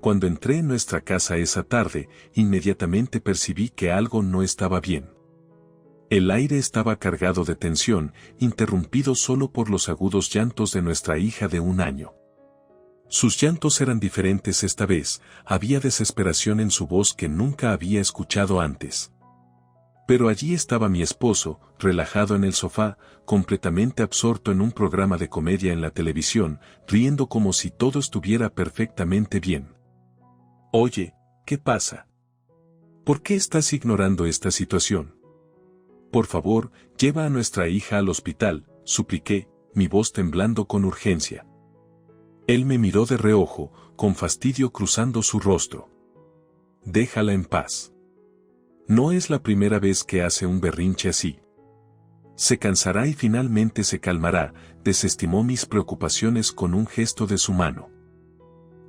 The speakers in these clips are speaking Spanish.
Cuando entré en nuestra casa esa tarde, inmediatamente percibí que algo no estaba bien. El aire estaba cargado de tensión, interrumpido solo por los agudos llantos de nuestra hija de 1 año. Sus llantos eran diferentes esta vez, había desesperación en su voz que nunca había escuchado antes. Pero allí estaba mi esposo, relajado en el sofá, completamente absorto en un programa de comedia en la televisión, riendo como si todo estuviera perfectamente bien. Oye, ¿qué pasa? ¿Por qué estás ignorando esta situación? Por favor, lleva a nuestra hija al hospital, supliqué, mi voz temblando con urgencia. Él me miró de reojo, con fastidio cruzando su rostro. Déjala en paz. No es la primera vez que hace un berrinche así. Se cansará y finalmente se calmará, desestimó mis preocupaciones con un gesto de su mano.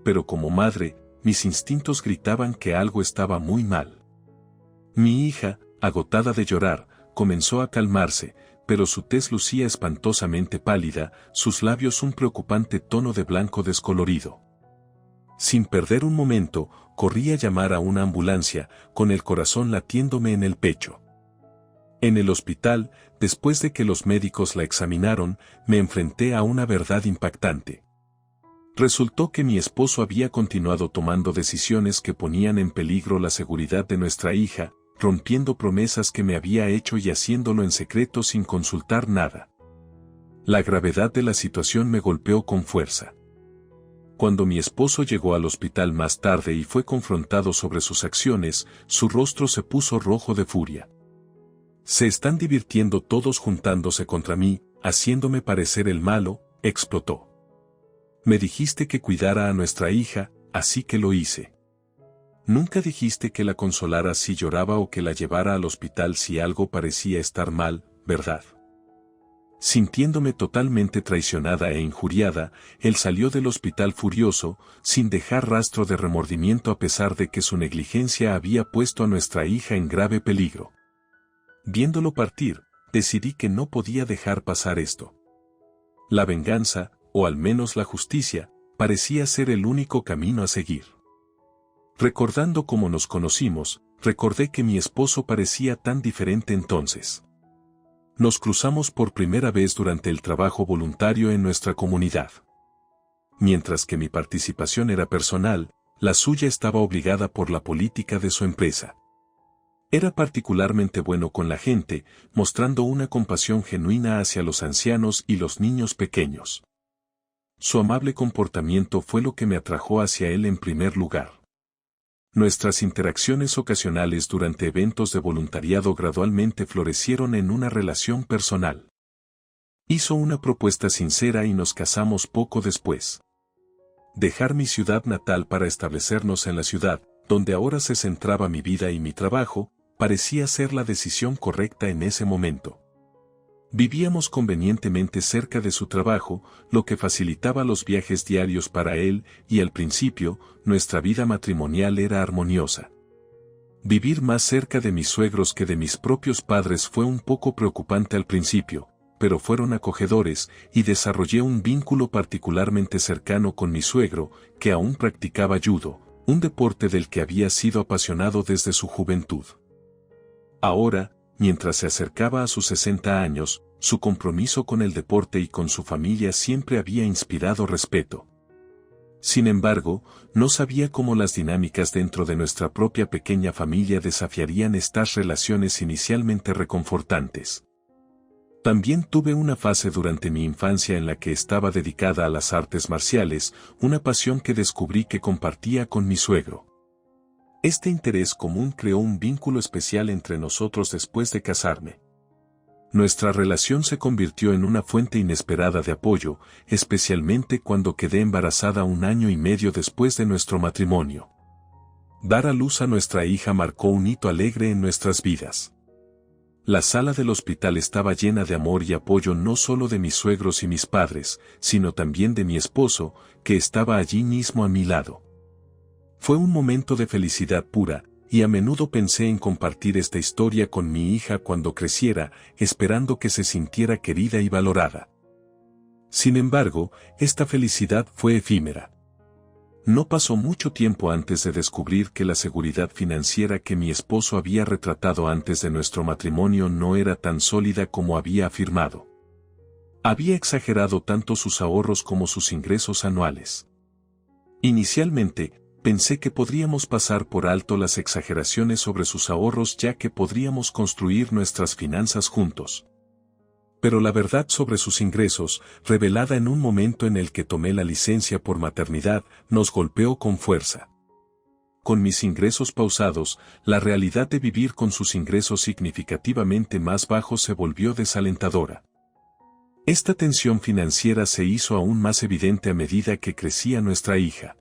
Pero como madre, mis instintos gritaban que algo estaba muy mal. Mi hija, agotada de llorar, comenzó a calmarse, pero su tez lucía espantosamente pálida, sus labios un preocupante tono de blanco descolorido. Sin perder un momento, corrí a llamar a una ambulancia, con el corazón latiéndome en el pecho. En el hospital, después de que los médicos la examinaron, me enfrenté a una verdad impactante. Resultó que mi esposo había continuado tomando decisiones que ponían en peligro la seguridad de nuestra hija, rompiendo promesas que me había hecho y haciéndolo en secreto sin consultar nada. La gravedad de la situación me golpeó con fuerza. Cuando mi esposo llegó al hospital más tarde y fue confrontado sobre sus acciones, su rostro se puso rojo de furia. Se están divirtiendo todos juntándose contra mí, haciéndome parecer el malo, explotó. Me dijiste que cuidara a nuestra hija, así que lo hice. Nunca dijiste que la consolara si lloraba o que la llevara al hospital si algo parecía estar mal, ¿verdad? Sintiéndome totalmente traicionada e injuriada, él salió del hospital furioso, sin dejar rastro de remordimiento a pesar de que su negligencia había puesto a nuestra hija en grave peligro. Viéndolo partir, decidí que no podía dejar pasar esto. La venganza, o al menos la justicia, parecía ser el único camino a seguir. Recordando cómo nos conocimos, recordé que mi esposo parecía tan diferente entonces. Nos cruzamos por primera vez durante el trabajo voluntario en nuestra comunidad. Mientras que mi participación era personal, la suya estaba obligada por la política de su empresa. Era particularmente bueno con la gente, mostrando una compasión genuina hacia los ancianos y los niños pequeños. Su amable comportamiento fue lo que me atrajo hacia él en primer lugar. Nuestras interacciones ocasionales durante eventos de voluntariado gradualmente florecieron en una relación personal. Hizo una propuesta sincera y nos casamos poco después. Dejar mi ciudad natal para establecernos en la ciudad, donde ahora se centraba mi vida y mi trabajo, parecía ser la decisión correcta en ese momento. Vivíamos convenientemente cerca de su trabajo, lo que facilitaba los viajes diarios para él, y al principio, nuestra vida matrimonial era armoniosa. Vivir más cerca de mis suegros que de mis propios padres fue un poco preocupante al principio, pero fueron acogedores, y desarrollé un vínculo particularmente cercano con mi suegro, que aún practicaba judo, un deporte del que había sido apasionado desde su juventud. Ahora, mientras se acercaba a sus 60 años, su compromiso con el deporte y con su familia siempre había inspirado respeto. Sin embargo, no sabía cómo las dinámicas dentro de nuestra propia pequeña familia desafiarían estas relaciones inicialmente reconfortantes. También tuve una fase durante mi infancia en la que estaba dedicada a las artes marciales, una pasión que descubrí que compartía con mi suegro. Este interés común creó un vínculo especial entre nosotros después de casarme. Nuestra relación se convirtió en una fuente inesperada de apoyo, especialmente cuando quedé embarazada 1 año y medio después de nuestro matrimonio. Dar a luz a nuestra hija marcó un hito alegre en nuestras vidas. La sala del hospital estaba llena de amor y apoyo no solo de mis suegros y mis padres, sino también de mi esposo, que estaba allí mismo a mi lado. Fue un momento de felicidad pura, y a menudo pensé en compartir esta historia con mi hija cuando creciera, esperando que se sintiera querida y valorada. Sin embargo, esta felicidad fue efímera. No pasó mucho tiempo antes de descubrir que la seguridad financiera que mi esposo había retratado antes de nuestro matrimonio no era tan sólida como había afirmado. Había exagerado tanto sus ahorros como sus ingresos anuales. Inicialmente, pensé que podríamos pasar por alto las exageraciones sobre sus ahorros ya que podríamos construir nuestras finanzas juntos. Pero la verdad sobre sus ingresos, revelada en un momento en el que tomé la licencia por maternidad, nos golpeó con fuerza. Con mis ingresos pausados, la realidad de vivir con sus ingresos significativamente más bajos se volvió desalentadora. Esta tensión financiera se hizo aún más evidente a medida que crecía nuestra hija.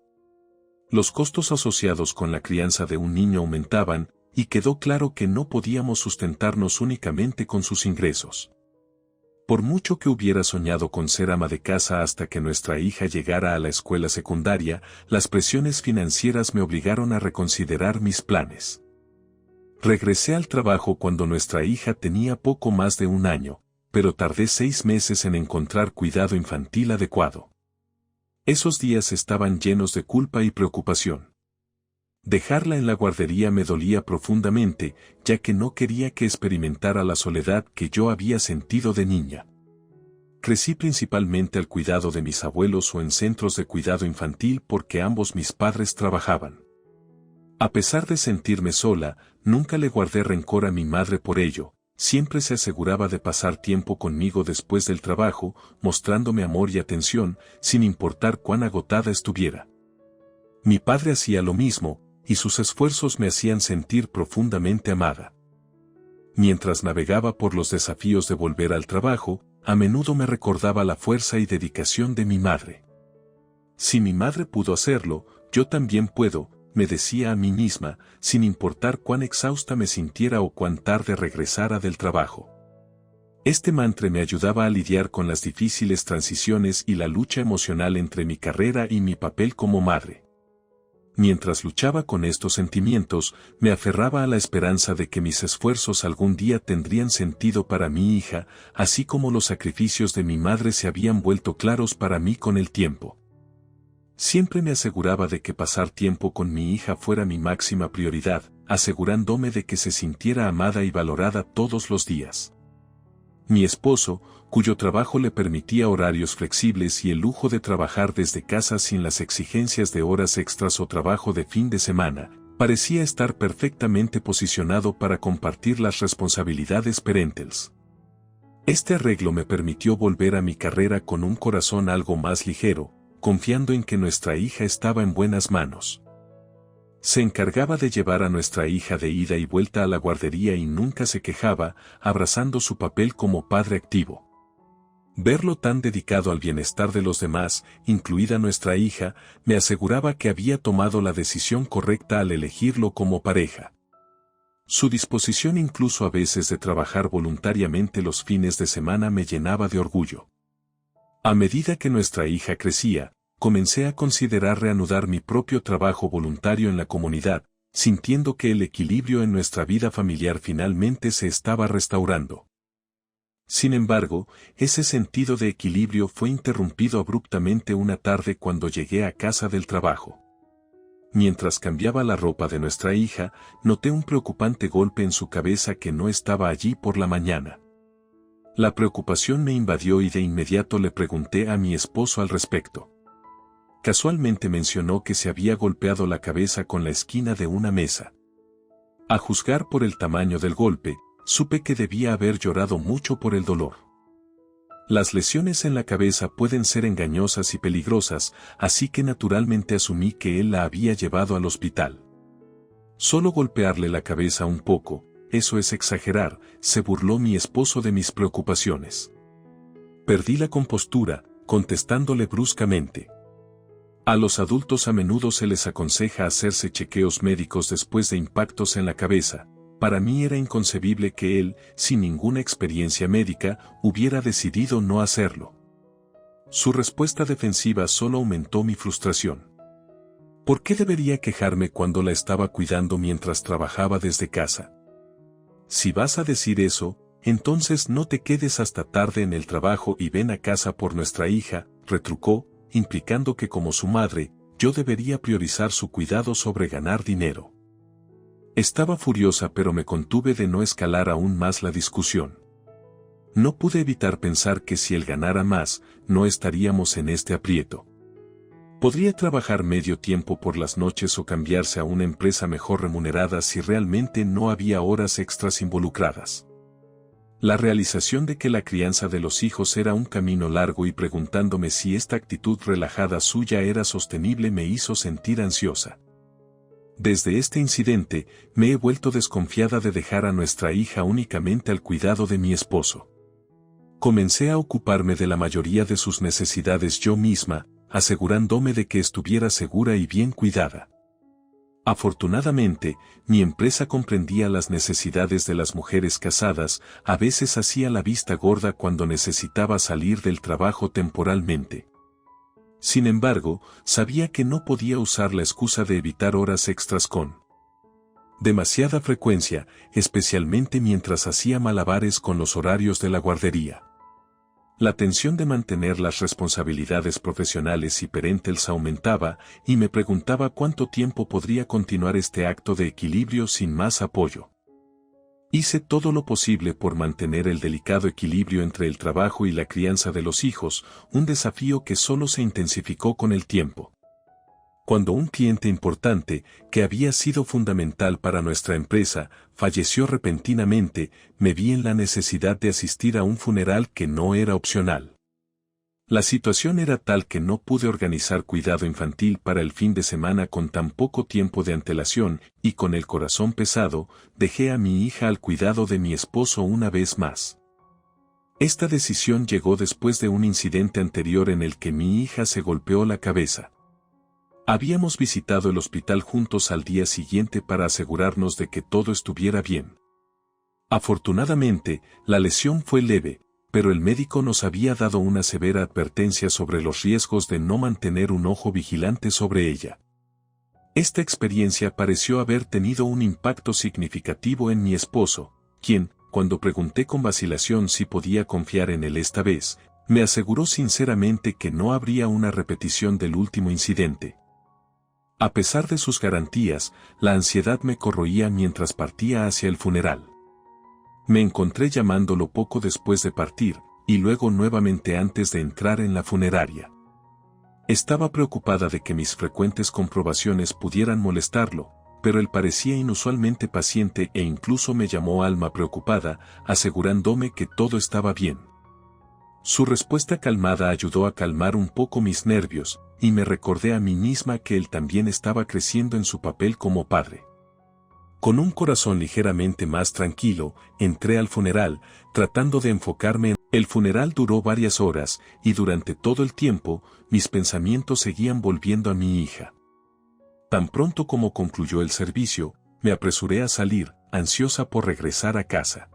Los costos asociados con la crianza de un niño aumentaban, y quedó claro que no podíamos sustentarnos únicamente con sus ingresos. Por mucho que hubiera soñado con ser ama de casa hasta que nuestra hija llegara a la escuela secundaria, las presiones financieras me obligaron a reconsiderar mis planes. Regresé al trabajo cuando nuestra hija tenía poco más de 1 año, pero tardé 6 meses en encontrar cuidado infantil adecuado. Esos días estaban llenos de culpa y preocupación. Dejarla en la guardería me dolía profundamente, ya que no quería que experimentara la soledad que yo había sentido de niña. Crecí principalmente al cuidado de mis abuelos o en centros de cuidado infantil porque ambos mis padres trabajaban. A pesar de sentirme sola, nunca le guardé rencor a mi madre por ello, siempre se aseguraba de pasar tiempo conmigo después del trabajo, mostrándome amor y atención, sin importar cuán agotada estuviera. Mi padre hacía lo mismo, y sus esfuerzos me hacían sentir profundamente amada. Mientras navegaba por los desafíos de volver al trabajo, a menudo me recordaba la fuerza y dedicación de mi madre. Si mi madre pudo hacerlo, yo también puedo, me decía a mí misma, sin importar cuán exhausta me sintiera o cuán tarde regresara del trabajo. Este mantra me ayudaba a lidiar con las difíciles transiciones y la lucha emocional entre mi carrera y mi papel como madre. Mientras luchaba con estos sentimientos, me aferraba a la esperanza de que mis esfuerzos algún día tendrían sentido para mi hija, así como los sacrificios de mi madre se habían vuelto claros para mí con el tiempo. Siempre me aseguraba de que pasar tiempo con mi hija fuera mi máxima prioridad, asegurándome de que se sintiera amada y valorada todos los días. Mi esposo, cuyo trabajo le permitía horarios flexibles y el lujo de trabajar desde casa sin las exigencias de horas extras o trabajo de fin de semana, parecía estar perfectamente posicionado para compartir las responsabilidades parentales. Este arreglo me permitió volver a mi carrera con un corazón algo más ligero, confiando en que nuestra hija estaba en buenas manos. Se encargaba de llevar a nuestra hija de ida y vuelta a la guardería y nunca se quejaba, abrazando su papel como padre activo. Verlo tan dedicado al bienestar de los demás, incluida nuestra hija, me aseguraba que había tomado la decisión correcta al elegirlo como pareja. Su disposición incluso a veces de trabajar voluntariamente los fines de semana me llenaba de orgullo. A medida que nuestra hija crecía, comencé a considerar reanudar mi propio trabajo voluntario en la comunidad, sintiendo que el equilibrio en nuestra vida familiar finalmente se estaba restaurando. Sin embargo, ese sentido de equilibrio fue interrumpido abruptamente una tarde cuando llegué a casa del trabajo. Mientras cambiaba la ropa de nuestra hija, noté un preocupante golpe en su cabeza que no estaba allí por la mañana. La preocupación me invadió y de inmediato le pregunté a mi esposo al respecto. Casualmente mencionó que se había golpeado la cabeza con la esquina de una mesa. A juzgar por el tamaño del golpe, supe que debía haber llorado mucho por el dolor. Las lesiones en la cabeza pueden ser engañosas y peligrosas, así que naturalmente asumí que él la había llevado al hospital. Solo golpearle la cabeza un poco, eso es exagerar, se burló mi esposo de mis preocupaciones. Perdí la compostura, contestándole bruscamente. A los adultos a menudo se les aconseja hacerse chequeos médicos después de impactos en la cabeza. Para mí era inconcebible que él, sin ninguna experiencia médica, hubiera decidido no hacerlo. Su respuesta defensiva solo aumentó mi frustración. ¿Por qué debería quejarme cuando la estaba cuidando mientras trabajaba desde casa? Si vas a decir eso, entonces no te quedes hasta tarde en el trabajo y ven a casa por nuestra hija, retrucó, implicando que como su madre, yo debería priorizar su cuidado sobre ganar dinero. Estaba furiosa, pero me contuve de no escalar aún más la discusión. No pude evitar pensar que si él ganara más, no estaríamos en este aprieto. Podría trabajar medio tiempo por las noches o cambiarse a una empresa mejor remunerada si realmente no había horas extras involucradas. La realización de que la crianza de los hijos era un camino largo y preguntándome si esta actitud relajada suya era sostenible me hizo sentir ansiosa. Desde este incidente, me he vuelto desconfiada de dejar a nuestra hija únicamente al cuidado de mi esposo. Comencé a ocuparme de la mayoría de sus necesidades yo misma, asegurándome de que estuviera segura y bien cuidada. Afortunadamente, mi empresa comprendía las necesidades de las mujeres casadas, a veces hacía la vista gorda cuando necesitaba salir del trabajo temporalmente. Sin embargo, sabía que no podía usar la excusa de evitar horas extras con demasiada frecuencia, especialmente mientras hacía malabares con los horarios de la guardería. La tensión de mantener las responsabilidades profesionales y parentales aumentaba, y me preguntaba cuánto tiempo podría continuar este acto de equilibrio sin más apoyo. Hice todo lo posible por mantener el delicado equilibrio entre el trabajo y la crianza de los hijos, un desafío que solo se intensificó con el tiempo. Cuando un cliente importante, que había sido fundamental para nuestra empresa, falleció repentinamente, me vi en la necesidad de asistir a un funeral que no era opcional. La situación era tal que no pude organizar cuidado infantil para el fin de semana con tan poco tiempo de antelación, y con el corazón pesado, dejé a mi hija al cuidado de mi esposo una vez más. Esta decisión llegó después de un incidente anterior en el que mi hija se golpeó la cabeza. Habíamos visitado el hospital juntos al día siguiente para asegurarnos de que todo estuviera bien. Afortunadamente, la lesión fue leve, pero el médico nos había dado una severa advertencia sobre los riesgos de no mantener un ojo vigilante sobre ella. Esta experiencia pareció haber tenido un impacto significativo en mi esposo, quien, cuando pregunté con vacilación si podía confiar en él esta vez, me aseguró sinceramente que no habría una repetición del último incidente. A pesar de sus garantías, la ansiedad me corroía mientras partía hacia el funeral. Me encontré llamándolo poco después de partir, y luego nuevamente antes de entrar en la funeraria. Estaba preocupada de que mis frecuentes comprobaciones pudieran molestarlo, pero él parecía inusualmente paciente e incluso me llamó alma preocupada, asegurándome que todo estaba bien. Su respuesta calmada ayudó a calmar un poco mis nervios, y me recordé a mí misma que él también estaba creciendo en su papel como padre. Con un corazón ligeramente más tranquilo, entré al funeral, tratando de enfocarme en... El funeral duró varias horas, y durante todo el tiempo, mis pensamientos seguían volviendo a mi hija. Tan pronto como concluyó el servicio, me apresuré a salir, ansiosa por regresar a casa.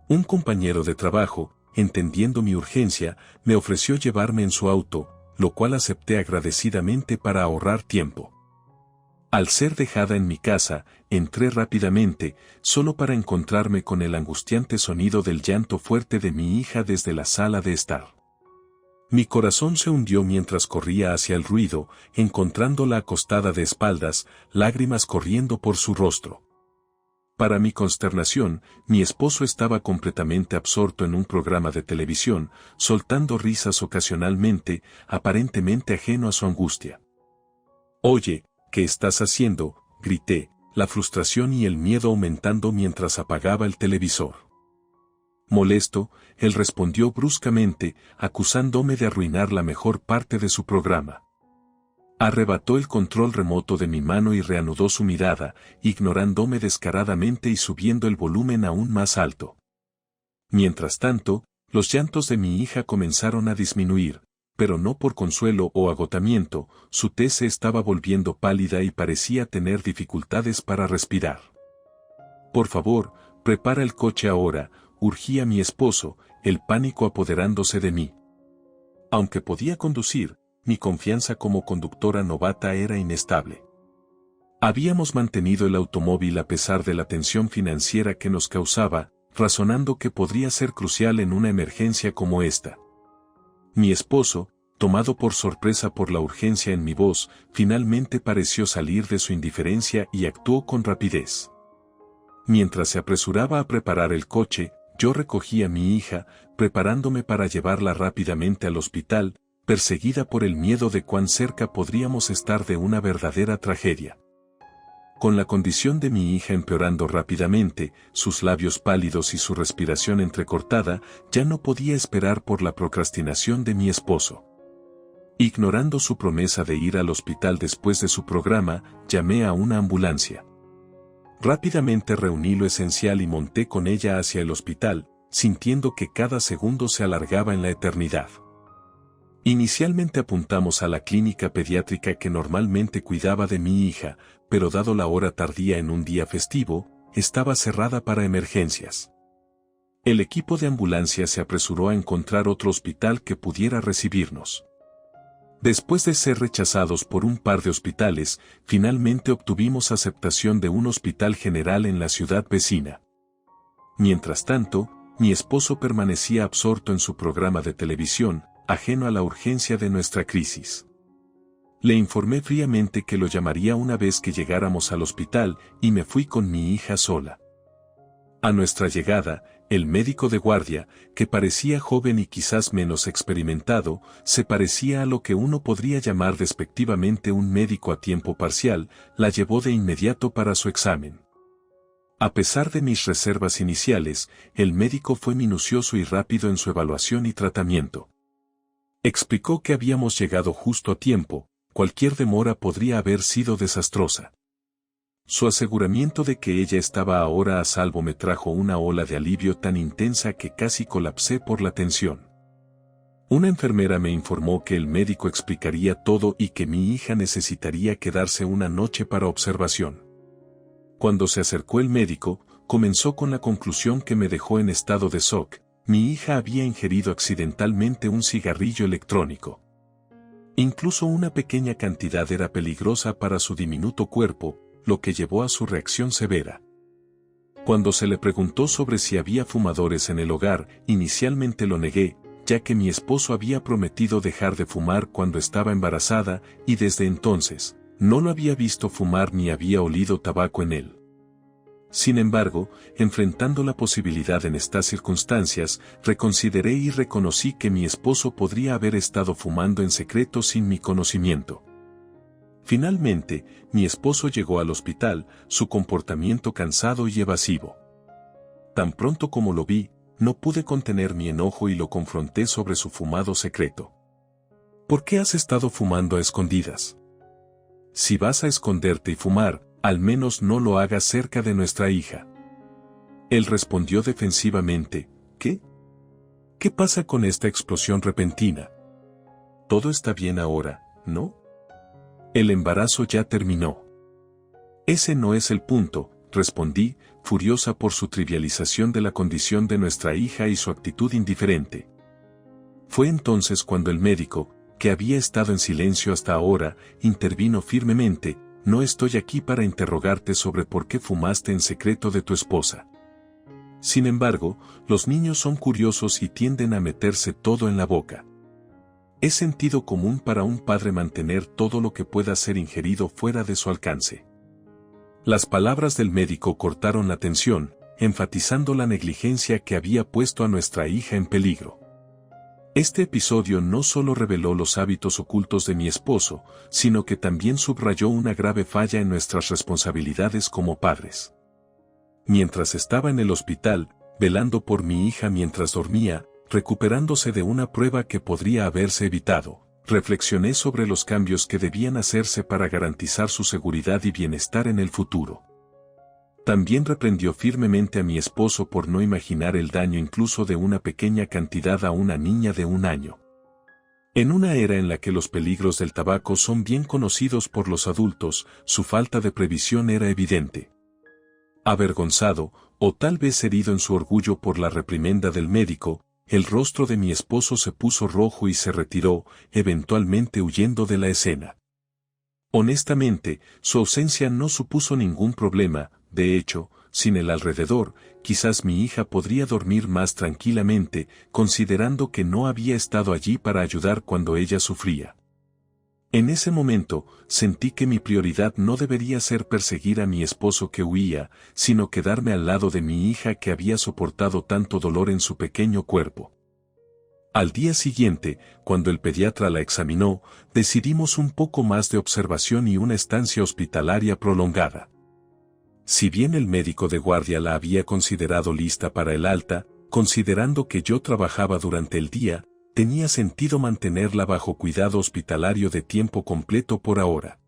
Un compañero de trabajo, entendiendo mi urgencia, me ofreció llevarme en su auto, lo cual acepté agradecidamente para ahorrar tiempo. Al ser dejada en mi casa, entré rápidamente, solo para encontrarme con el angustiante sonido del llanto fuerte de mi hija desde la sala de estar. Mi corazón se hundió mientras corría hacia el ruido, encontrándola acostada de espaldas, lágrimas corriendo por su rostro. Para mi consternación, mi esposo estaba completamente absorto en un programa de televisión, soltando risas ocasionalmente, aparentemente ajeno a su angustia. «Oye, ¿qué estás haciendo?», grité, la frustración y el miedo aumentando mientras apagaba el televisor. Molesto, él respondió bruscamente, acusándome de arruinar la mejor parte de su programa. Arrebató el control remoto de mi mano y reanudó su mirada, ignorándome descaradamente y subiendo el volumen aún más alto. Mientras tanto, los llantos de mi hija comenzaron a disminuir, pero no por consuelo o agotamiento, su tez se estaba volviendo pálida y parecía tener dificultades para respirar. «Por favor, prepara el coche ahora», urgía mi esposo, el pánico apoderándose de mí. Aunque podía conducir, mi confianza como conductora novata era inestable. Habíamos mantenido el automóvil a pesar de la tensión financiera que nos causaba, razonando que podría ser crucial en una emergencia como esta. Mi esposo, tomado por sorpresa por la urgencia en mi voz, finalmente pareció salir de su indiferencia y actuó con rapidez. Mientras se apresuraba a preparar el coche, yo recogí a mi hija, preparándome para llevarla rápidamente al hospital, perseguida por el miedo de cuán cerca podríamos estar de una verdadera tragedia. Con la condición de mi hija empeorando rápidamente, sus labios pálidos y su respiración entrecortada, ya no podía esperar por la procrastinación de mi esposo. Ignorando su promesa de ir al hospital después de su programa, llamé a una ambulancia. Rápidamente reuní lo esencial y monté con ella hacia el hospital, sintiendo que cada segundo se alargaba en la eternidad. Inicialmente apuntamos a la clínica pediátrica que normalmente cuidaba de mi hija, pero dado la hora tardía en un día festivo, estaba cerrada para emergencias. El equipo de ambulancia se apresuró a encontrar otro hospital que pudiera recibirnos. Después de ser rechazados por un par de hospitales, finalmente obtuvimos aceptación de un hospital general en la ciudad vecina. Mientras tanto, mi esposo permanecía absorto en su programa de televisión, ajeno a la urgencia de nuestra crisis. Le informé fríamente que lo llamaría una vez que llegáramos al hospital y me fui con mi hija sola. A nuestra llegada, el médico de guardia, que parecía joven y quizás menos experimentado, se parecía a lo que uno podría llamar despectivamente un médico a tiempo parcial, la llevó de inmediato para su examen. A pesar de mis reservas iniciales, el médico fue minucioso y rápido en su evaluación y tratamiento. Explicó que habíamos llegado justo a tiempo, cualquier demora podría haber sido desastrosa. Su aseguramiento de que ella estaba ahora a salvo me trajo una ola de alivio tan intensa que casi colapsé por la tensión. Una enfermera me informó que el médico explicaría todo y que mi hija necesitaría quedarse una noche para observación. Cuando se acercó el médico, comenzó con la conclusión que me dejó en estado de shock: mi hija había ingerido accidentalmente un cigarrillo electrónico. Incluso una pequeña cantidad era peligrosa para su diminuto cuerpo, lo que llevó a su reacción severa. Cuando se le preguntó sobre si había fumadores en el hogar, inicialmente lo negué, ya que mi esposo había prometido dejar de fumar cuando estaba embarazada y desde entonces, no lo había visto fumar ni había olido tabaco en él. Sin embargo, enfrentando la posibilidad en estas circunstancias, reconsideré y reconocí que mi esposo podría haber estado fumando en secreto sin mi conocimiento. Finalmente, mi esposo llegó al hospital, su comportamiento cansado y evasivo. Tan pronto como lo vi, no pude contener mi enojo y lo confronté sobre su fumado secreto. ¿Por qué has estado fumando a escondidas? Si vas a esconderte y fumar, al menos no lo hagas cerca de nuestra hija. Él respondió defensivamente: ¿qué? ¿Qué pasa con esta explosión repentina? Todo está bien ahora, ¿no? El embarazo ya terminó. Ese no es el punto, respondí, furiosa por su trivialización de la condición de nuestra hija y su actitud indiferente. Fue entonces cuando el médico, que había estado en silencio hasta ahora, intervino firmemente: no estoy aquí para interrogarte sobre por qué fumaste en secreto de tu esposa. Sin embargo, los niños son curiosos y tienden a meterse todo en la boca. Es sentido común para un padre mantener todo lo que pueda ser ingerido fuera de su alcance. Las palabras del médico cortaron la tensión, enfatizando la negligencia que había puesto a nuestra hija en peligro. Este episodio no solo reveló los hábitos ocultos de mi esposo, sino que también subrayó una grave falla en nuestras responsabilidades como padres. Mientras estaba en el hospital, velando por mi hija mientras dormía, recuperándose de una prueba que podría haberse evitado, reflexioné sobre los cambios que debían hacerse para garantizar su seguridad y bienestar en el futuro. También reprendió firmemente a mi esposo por no imaginar el daño incluso de una pequeña cantidad a una niña de 1 año. En una era en la que los peligros del tabaco son bien conocidos por los adultos, su falta de previsión era evidente. Avergonzado, o tal vez herido en su orgullo por la reprimenda del médico, el rostro de mi esposo se puso rojo y se retiró, eventualmente huyendo de la escena. Honestamente, su ausencia no supuso ningún problema. De hecho, sin él alrededor, quizás mi hija podría dormir más tranquilamente, considerando que no había estado allí para ayudar cuando ella sufría. En ese momento, sentí que mi prioridad no debería ser perseguir a mi esposo que huía, sino quedarme al lado de mi hija que había soportado tanto dolor en su pequeño cuerpo. Al día siguiente, cuando el pediatra la examinó, decidimos un poco más de observación y una estancia hospitalaria prolongada. Si bien el médico de guardia la había considerado lista para el alta, considerando que yo trabajaba durante el día, tenía sentido mantenerla bajo cuidado hospitalario de tiempo completo por ahora.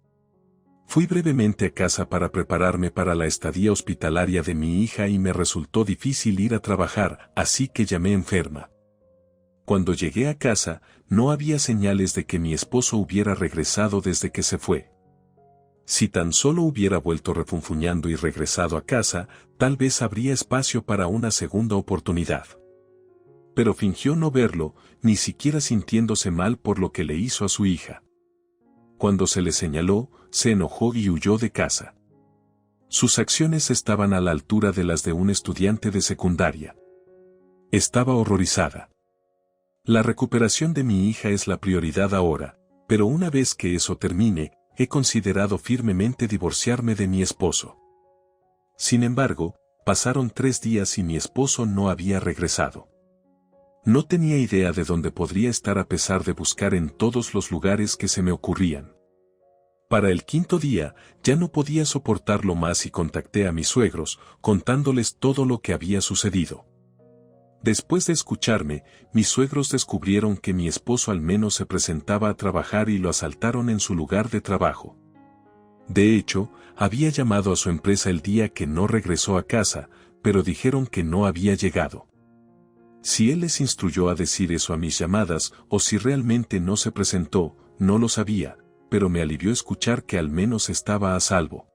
Fui brevemente a casa para prepararme para la estadía hospitalaria de mi hija y me resultó difícil ir a trabajar, así que llamé enferma. Cuando llegué a casa, no había señales de que mi esposo hubiera regresado desde que se fue. Si tan solo hubiera vuelto refunfuñando y regresado a casa, tal vez habría espacio para una segunda oportunidad. Pero fingió no verlo, ni siquiera sintiéndose mal por lo que le hizo a su hija. Cuando se le señaló, se enojó y huyó de casa. Sus acciones estaban a la altura de las de un estudiante de secundaria. Estaba horrorizada. La recuperación de mi hija es la prioridad ahora, pero una vez que eso termine, he considerado firmemente divorciarme de mi esposo. Sin embargo, pasaron 3 días y mi esposo no había regresado. No tenía idea de dónde podría estar a pesar de buscar en todos los lugares que se me ocurrían. Para el 5.º día, ya no podía soportarlo más y contacté a mis suegros, contándoles todo lo que había sucedido. Después de escucharme, mis suegros descubrieron que mi esposo al menos se presentaba a trabajar y lo asaltaron en su lugar de trabajo. De hecho, había llamado a su empresa el día que no regresó a casa, pero dijeron que no había llegado. Si él les instruyó a decir eso a mis llamadas o si realmente no se presentó, no lo sabía, pero me alivió escuchar que al menos estaba a salvo.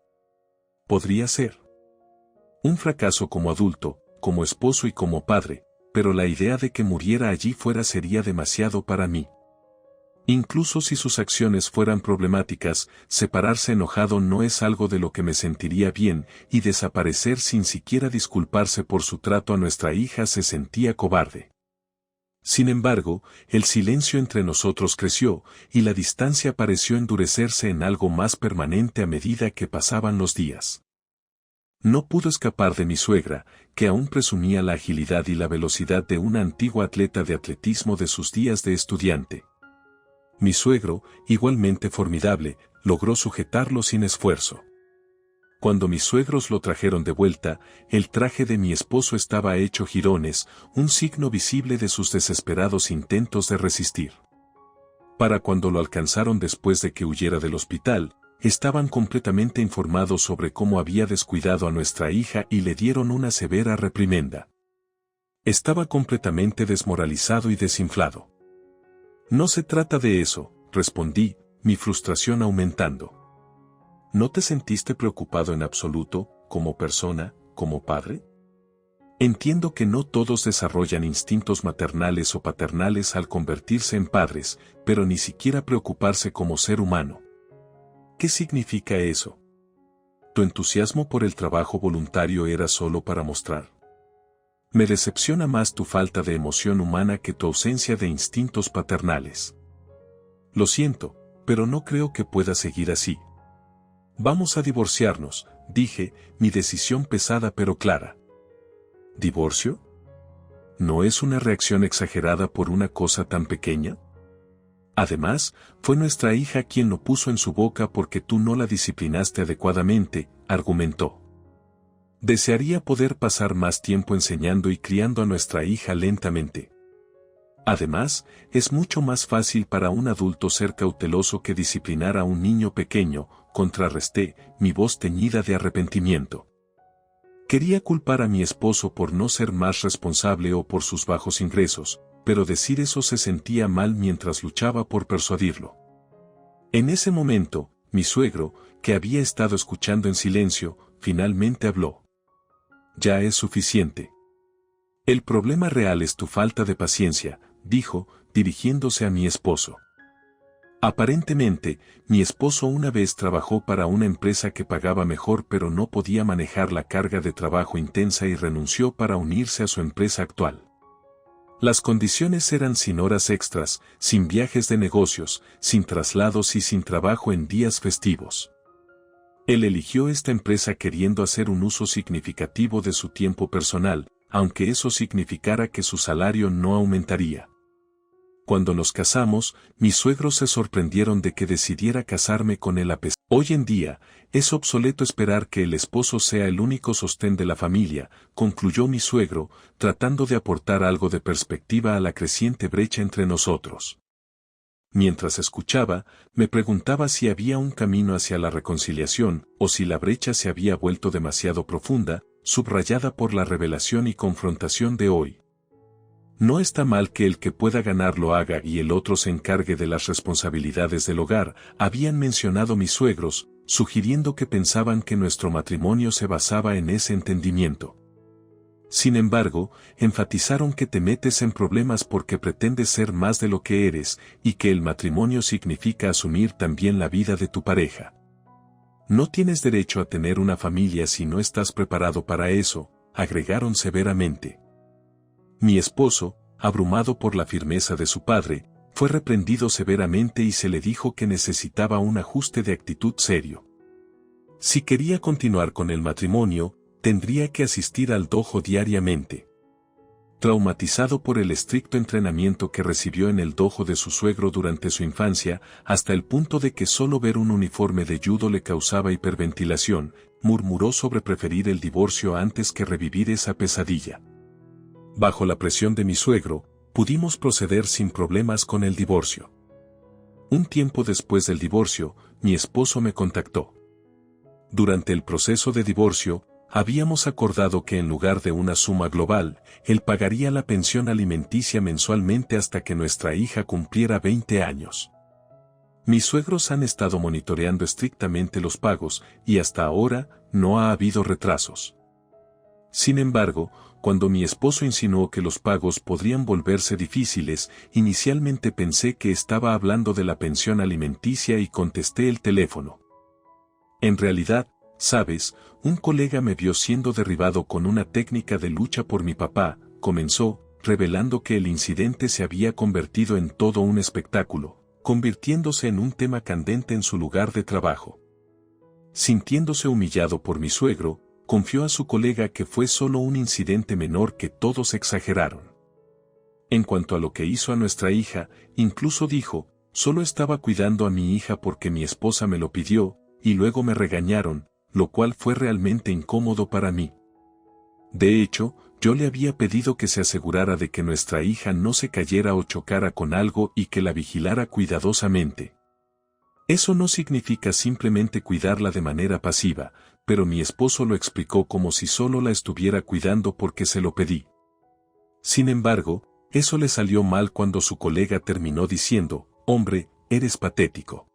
Podría ser un fracaso como adulto, como esposo y como padre, pero la idea de que muriera allí fuera sería demasiado para mí. Incluso si sus acciones fueran problemáticas, separarse enojado no es algo de lo que me sentiría bien, y desaparecer sin siquiera disculparse por su trato a nuestra hija se sentía cobarde. Sin embargo, el silencio entre nosotros creció, y la distancia pareció endurecerse en algo más permanente a medida que pasaban los días. No pudo escapar de mi suegra, que aún presumía la agilidad y la velocidad de una antigua atleta de atletismo de sus días de estudiante. Mi suegro, igualmente formidable, logró sujetarlo sin esfuerzo. Cuando mis suegros lo trajeron de vuelta, el traje de mi esposo estaba hecho jirones, un signo visible de sus desesperados intentos de resistir. Para cuando lo alcanzaron después de que huyera del hospital, estaban completamente informados sobre cómo había descuidado a nuestra hija y le dieron una severa reprimenda. Estaba completamente desmoralizado y desinflado. No se trata de eso, respondí, mi frustración aumentando. ¿No te sentiste preocupado en absoluto, como persona, como padre? Entiendo que no todos desarrollan instintos maternales o paternales al convertirse en padres, pero ni siquiera preocuparse como ser humano. ¿Qué significa eso? ¿Tu entusiasmo por el trabajo voluntario era solo para mostrar? Me decepciona más tu falta de emoción humana que tu ausencia de instintos paternales. Lo siento, pero no creo que pueda seguir así. Vamos a divorciarnos, dije, mi decisión pesada pero clara. ¿Divorcio? ¿No es una reacción exagerada por una cosa tan pequeña? Además, fue nuestra hija quien lo puso en su boca porque tú no la disciplinaste adecuadamente, argumentó. Desearía poder pasar más tiempo enseñando y criando a nuestra hija lentamente. Además, es mucho más fácil para un adulto ser cauteloso que disciplinar a un niño pequeño, contrarresté, mi voz teñida de arrepentimiento. Quería culpar a mi esposo por no ser más responsable o por sus bajos ingresos, pero decir eso se sentía mal mientras luchaba por persuadirlo. En ese momento, mi suegro, que había estado escuchando en silencio, finalmente habló. Ya es suficiente. El problema real es tu falta de paciencia, dijo, dirigiéndose a mi esposo. Aparentemente, mi esposo una vez trabajó para una empresa que pagaba mejor pero no podía manejar la carga de trabajo intensa y renunció para unirse a su empresa actual. Las condiciones eran sin horas extras, sin viajes de negocios, sin traslados y sin trabajo en días festivos. Él eligió esta empresa queriendo hacer un uso significativo de su tiempo personal, aunque eso significara que su salario no aumentaría. Cuando nos casamos, mis suegros se sorprendieron de que decidiera casarme con él a pesar. Hoy en día, es obsoleto esperar que el esposo sea el único sostén de la familia, concluyó mi suegro, tratando de aportar algo de perspectiva a la creciente brecha entre nosotros. Mientras escuchaba, me preguntaba si había un camino hacia la reconciliación, o si la brecha se había vuelto demasiado profunda, subrayada por la revelación y confrontación de hoy. No está mal que el que pueda ganar lo haga y el otro se encargue de las responsabilidades del hogar, habían mencionado mis suegros, sugiriendo que pensaban que nuestro matrimonio se basaba en ese entendimiento. Sin embargo, enfatizaron que te metes en problemas porque pretendes ser más de lo que eres, y que el matrimonio significa asumir también la vida de tu pareja. No tienes derecho a tener una familia si no estás preparado para eso, agregaron severamente. Mi esposo, abrumado por la firmeza de su padre, fue reprendido severamente y se le dijo que necesitaba un ajuste de actitud serio. Si quería continuar con el matrimonio, tendría que asistir al dojo diariamente. Traumatizado por el estricto entrenamiento que recibió en el dojo de su suegro durante su infancia, hasta el punto de que solo ver un uniforme de judo le causaba hiperventilación, murmuró sobre preferir el divorcio antes que revivir esa pesadilla. Bajo la presión de mi suegro, pudimos proceder sin problemas con el divorcio. Un tiempo después del divorcio, mi esposo me contactó. Durante el proceso de divorcio, habíamos acordado que en lugar de una suma global, él pagaría la pensión alimenticia mensualmente hasta que nuestra hija cumpliera 20 años. Mis suegros han estado monitoreando estrictamente los pagos y hasta ahora no ha habido retrasos. Sin embargo, cuando mi esposo insinuó que los pagos podrían volverse difíciles, inicialmente pensé que estaba hablando de la pensión alimenticia y contesté el teléfono. En realidad, sabes, un colega me vio siendo derribado con una técnica de lucha por mi papá, comenzó, revelando que el incidente se había convertido en todo un espectáculo, convirtiéndose en un tema candente en su lugar de trabajo. Sintiéndose humillado por mi suegro, confió a su colega que fue solo un incidente menor que todos exageraron. En cuanto a lo que hizo a nuestra hija, incluso dijo, solo estaba cuidando a mi hija porque mi esposa me lo pidió, y luego me regañaron, lo cual fue realmente incómodo para mí. De hecho, yo le había pedido que se asegurara de que nuestra hija no se cayera o chocara con algo y que la vigilara cuidadosamente. Eso no significa simplemente cuidarla de manera pasiva, pero mi esposo lo explicó como si solo la estuviera cuidando porque se lo pedí. Sin embargo, eso le salió mal cuando su colega terminó diciendo, hombre, eres patético.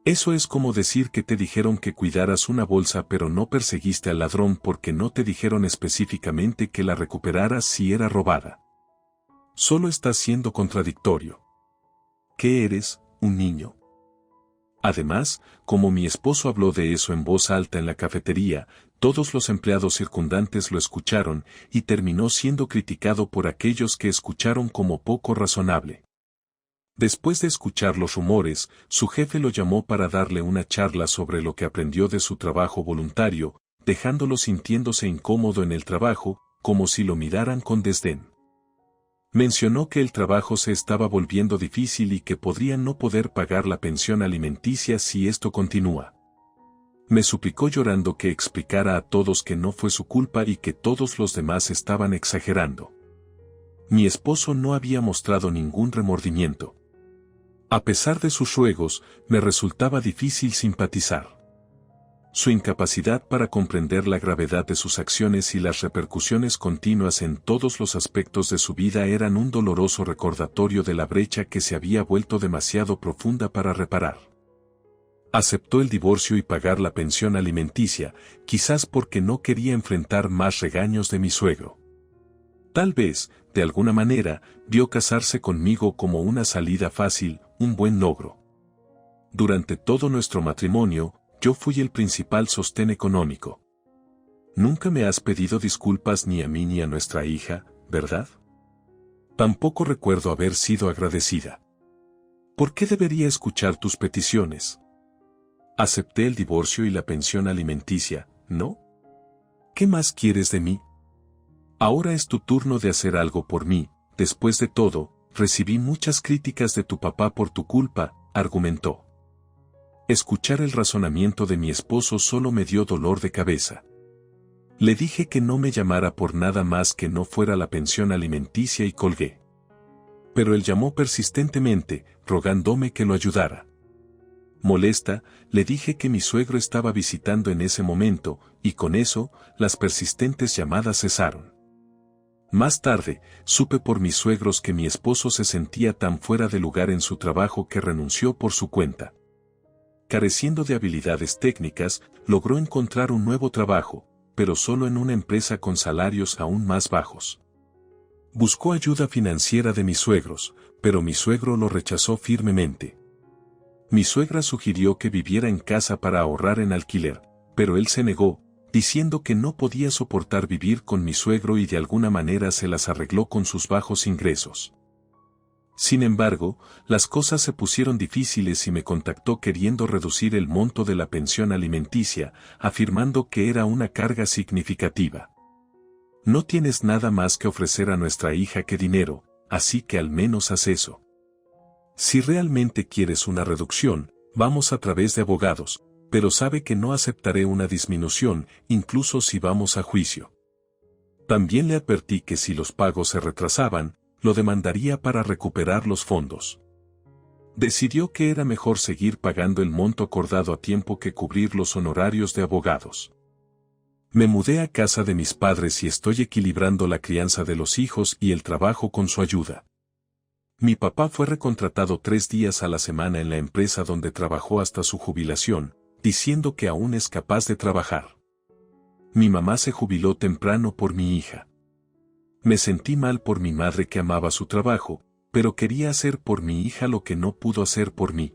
Eso es como decir que te dijeron que cuidaras una bolsa pero no perseguiste al ladrón porque no te dijeron específicamente que la recuperaras si era robada. Solo estás siendo contradictorio. ¿Qué eres, un niño? Además, como mi esposo habló de eso en voz alta en la cafetería, todos los empleados circundantes lo escucharon y terminó siendo criticado por aquellos que escucharon como poco razonable. Después de escuchar los rumores, su jefe lo llamó para darle una charla sobre lo que aprendió de su trabajo voluntario, dejándolo sintiéndose incómodo en el trabajo, como si lo miraran con desdén. Mencionó que el trabajo se estaba volviendo difícil y que podrían no poder pagar la pensión alimenticia si esto continúa. Me suplicó llorando que explicara a todos que no fue su culpa y que todos los demás estaban exagerando. Mi esposo no había mostrado ningún remordimiento. A pesar de sus ruegos, me resultaba difícil simpatizar. Su incapacidad para comprender la gravedad de sus acciones y las repercusiones continuas en todos los aspectos de su vida eran un doloroso recordatorio de la brecha que se había vuelto demasiado profunda para reparar. Aceptó el divorcio y pagar la pensión alimenticia, quizás porque no quería enfrentar más regaños de mi suegro. Tal vez, de alguna manera, vio casarse conmigo como una salida fácil, un buen logro. Durante todo nuestro matrimonio, yo fui el principal sostén económico. Nunca me has pedido disculpas ni a mí ni a nuestra hija, ¿verdad? Tampoco recuerdo haber sido agradecida. ¿Por qué debería escuchar tus peticiones? Acepté el divorcio y la pensión alimenticia, ¿no? ¿Qué más quieres de mí? Ahora es tu turno de hacer algo por mí. Después de todo, recibí muchas críticas de tu papá por tu culpa, argumentó. Escuchar el razonamiento de mi esposo solo me dio dolor de cabeza. Le dije que no me llamara por nada más que no fuera la pensión alimenticia y colgué. Pero él llamó persistentemente, rogándome que lo ayudara. Molesta, le dije que mi suegro estaba visitando en ese momento, y con eso, las persistentes llamadas cesaron. Más tarde, supe por mis suegros que mi esposo se sentía tan fuera de lugar en su trabajo que renunció por su cuenta. Careciendo de habilidades técnicas, logró encontrar un nuevo trabajo, pero solo en una empresa con salarios aún más bajos. Buscó ayuda financiera de mis suegros, pero mi suegro lo rechazó firmemente. Mi suegra sugirió que viviera en casa para ahorrar en alquiler, pero él se negó, diciendo que no podía soportar vivir con mi suegro y de alguna manera se las arregló con sus bajos ingresos. Sin embargo, las cosas se pusieron difíciles y me contactó queriendo reducir el monto de la pensión alimenticia, afirmando que era una carga significativa. No tienes nada más que ofrecer a nuestra hija que dinero, así que al menos haz eso. Si realmente quieres una reducción, vamos a través de abogados, pero sabe que no aceptaré una disminución, incluso si vamos a juicio. También le advertí que si los pagos se retrasaban, lo demandaría para recuperar los fondos. Decidió que era mejor seguir pagando el monto acordado a tiempo que cubrir los honorarios de abogados. Me mudé a casa de mis padres y estoy equilibrando la crianza de los hijos y el trabajo con su ayuda. Mi papá fue recontratado 3 días a la semana en la empresa donde trabajó hasta su jubilación, diciendo que aún es capaz de trabajar. Mi mamá se jubiló temprano por mi hija. Me sentí mal por mi madre que amaba su trabajo, pero quería hacer por mi hija lo que no pudo hacer por mí.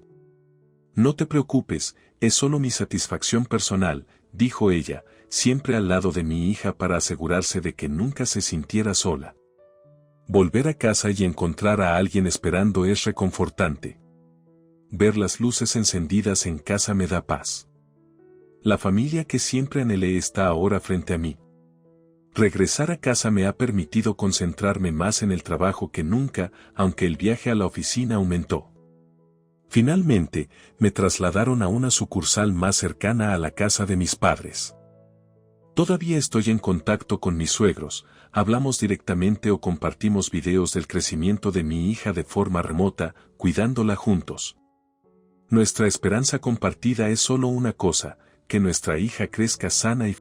No te preocupes, es solo mi satisfacción personal, dijo ella, siempre al lado de mi hija para asegurarse de que nunca se sintiera sola. Volver a casa y encontrar a alguien esperando es reconfortante. Ver las luces encendidas en casa me da paz. La familia que siempre anhelé está ahora frente a mí. Regresar a casa me ha permitido concentrarme más en el trabajo que nunca, aunque el viaje a la oficina aumentó. Finalmente, me trasladaron a una sucursal más cercana a la casa de mis padres. Todavía estoy en contacto con mis suegros, hablamos directamente o compartimos videos del crecimiento de mi hija de forma remota, cuidándola juntos. Nuestra esperanza compartida es solo una cosa, que nuestra hija crezca sana y